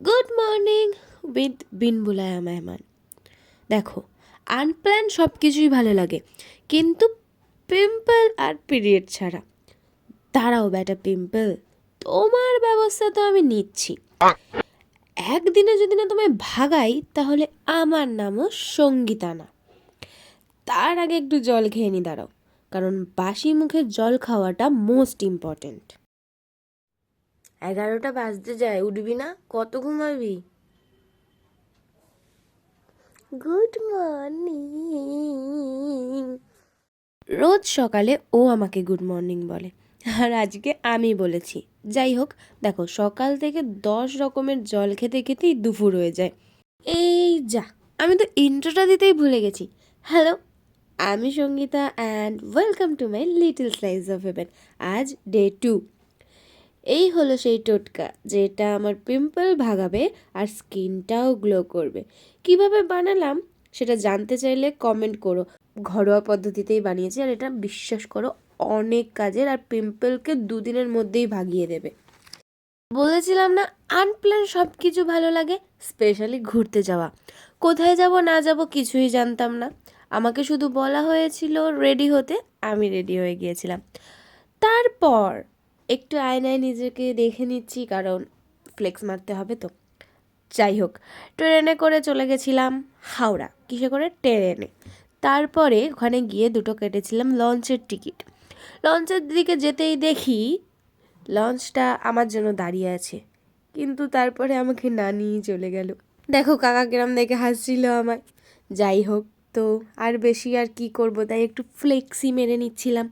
Good morning with বিনবুলায়া মেহমান। দেখো, unplanned সব কিছুই ভালো লাগে, কিন্তু পিম্পল আর পিরিয়ড ছাড়া। দাঁড়াও ব্যাটা পিম্পল, তোমার ব্যবস্থা তো আমি নিচ্ছি। একদিনে যদি না তোমায় ভাগাই, তাহলে আমার নামও সঙ্গীতা না। তার আগে একটু জল খেয়ে নি, দাঁড়াও, কারণ বাসি মুখে জল খাওয়াটা মোস্ট ইম্পর্টেন্ট। 11টা বাজতে যায়, উঠবি না? কত ঘুমাবি? Good morning. রোজ সকালে ও আমাকে গুড মর্নিং বলে, আর আজকে আমি বলেছি। যাই হোক, দেখো, সকাল থেকে 10 রকমের জল খেতে খেতেই দুপুর হয়ে যায়। এই যা, আমি তো ইন্ট্রোটা দিতেই ভুলে গেছি। হ্যালো, আমি Sangeeta and welcome to my little slice of heaven. আজ ডে 2। এই হলো সেই টোটকা যেটা আমার পিম্পল ভাগাবে আর স্কিনটাও গ্লো করবে। কিভাবে বানালাম সেটা জানতে চাইলে কমেন্ট করো। ঘরোয়া পদ্ধতিতেই বানিয়েছি, আর এটা বিশ্বাস করো অনেক কাজের, আর পিম্পলকে 2 দিনের মধ্যেই ভাগিয়ে দেবে। বলেছিলাম না, আনপ্ল্যান সব কিছু ভালো লাগে, স্পেশালি ঘুরতে যাওয়া। কোথায় যাব না যাব কিছুই জানতাম না, আমাকে শুধু বলা হয়েছিল রেডি হতে, আমি রেডি হয়ে গিয়েছিলাম। তারপর একটু আয়নায় নিজেকে দেখে নিচ্ছি, কারণ ফ্লেক্স মারতে হবে তো। যাই হোক, ট্রেনে করে চলে গেছিলাম হাওড়া। কিসে করে? ট্রেনে। তারপরে ওখানে গিয়ে দুটো কেটেছিলাম লঞ্চের টিকিট। লঞ্চের দিকে যেতেই দেখি লঞ্চটা আমার জন্য দাঁড়িয়ে আছে, কিন্তু তারপরে আমাকে না নিয়ে চলে গেল। দেখো কাকা কিরম দেখে হাসছিল আমায়। যাই হোক, তো আর বেশি আর কি করব, তাই একটু ফ্লেক্সি মেরে নিচ্ছিলাম।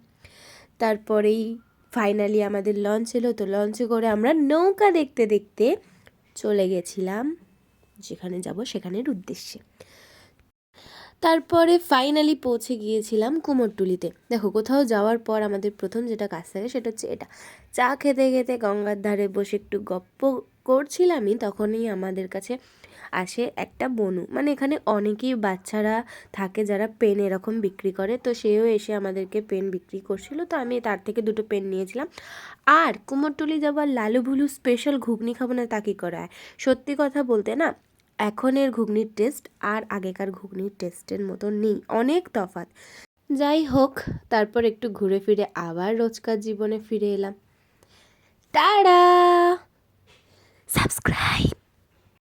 তারপরেই ফাইনালি আমাদের লঞ্চ এলো, তো লঞ্চে করে আমরা নৌকা দেখতে দেখতে চলে গেছিলাম যেখানে যাব সেখানের উদ্দেশ্যে। তারপরে ফাইনালি পৌঁছে গিয়েছিলাম কুমোরটুলিতে। দেখো, কোথাও যাওয়ার পর আমাদের প্রথম যেটা কাজ থাকে সেটা হচ্ছে এটা। চা খেতে খেতে গঙ্গার ধারে বসে একটু গপ্প করছিলামই, তখনই আমাদের কাছে আসে একটা বনু। মানে এখানে অনেকেই বাচ্চারা থাকে যারা পেন এরকম বিক্রি করে, তো সেও এসে আমাদেরকে পেন বিক্রি করছিল, তো আমি তার থেকে 2টো পেন নিয়েছিলাম। আর কুমোরটুলি যাবার লালু ভুলু স্পেশাল ঘুগনি খাবো না তা কী করা হয়? সত্যি কথা বলতে না, এখনের ঘুগনির টেস্ট আর আগেকার ঘুগনির টেস্টের মতো নেই, অনেক তফাৎ। যাই হোক, তারপর একটু ঘুরে ফিরে আবার রোজকার জীবনে ফিরে এলাম। টাটা। সাবস্ক্রাইব।